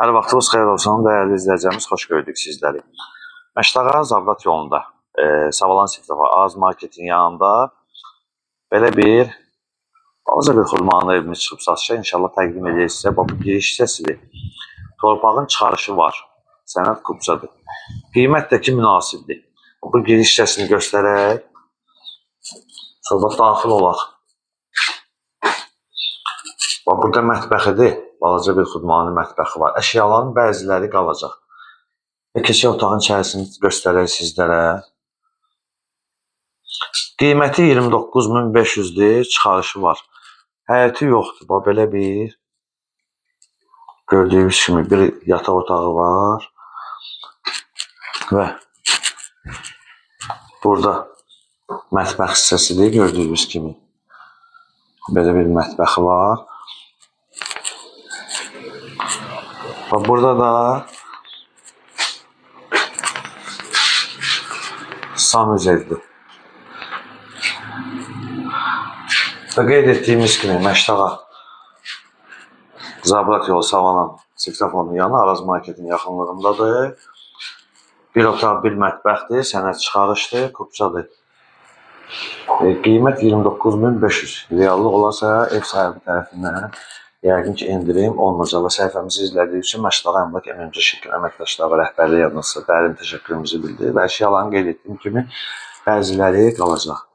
Hər vaxtınız xeyir olsun, dəyərli izləyicilərimiz, xoş gördük sizləri. Məştağa Zabrat yolunda, Savalan Siftafa Az Marketin yanında belə bir balaca bir xurmanın evini çıxıb satışa inşallah təqdim edəcək sizə. Bu giriş hissəsidir. Torpağın çıxarışı var, sənəd kupçadır. Qiymət də ki münasibdir. Bu giriş hissəsini göstərək, sonra daxil olaq. Burada mətbəxidir, balaca bir xudmanın mətbəxi var. Əşyaların bəziləri qalacaq. Keçək otağın içərisini göstərək sizlərə. Qiyməti 29.500-dür, çıxarışı var. Həyəti yoxdur, belə bir gördüyünüz kimi bir yataq otağı var. Və burada mətbəx hissəsidir, gördüyünüz kimi. Belə bir mətbəxi var. Burada da sanuzelidir. Və qeyd etdiyimiz kimi Məştağa Zabrat yolu Savalan Siftafonun yanı Araz Marketin yaxınlığındadır. Bir otaq, bir mətbəxdir, sənəd çıxarışdır, kupçadır. Qiymət 29.500. Reallıq olarsa ev sahibi tərəfindən yəqin ki endirim olunacaq və səhifəmizi izlədiyi üçün Məştağa Əmlak MMC şirkət əməkdaşları və rəhbərliyi adına dərin təşəkkürümüzü bildirir və əşyaların qeyd etdiyim kimi bəziləri qalacaq.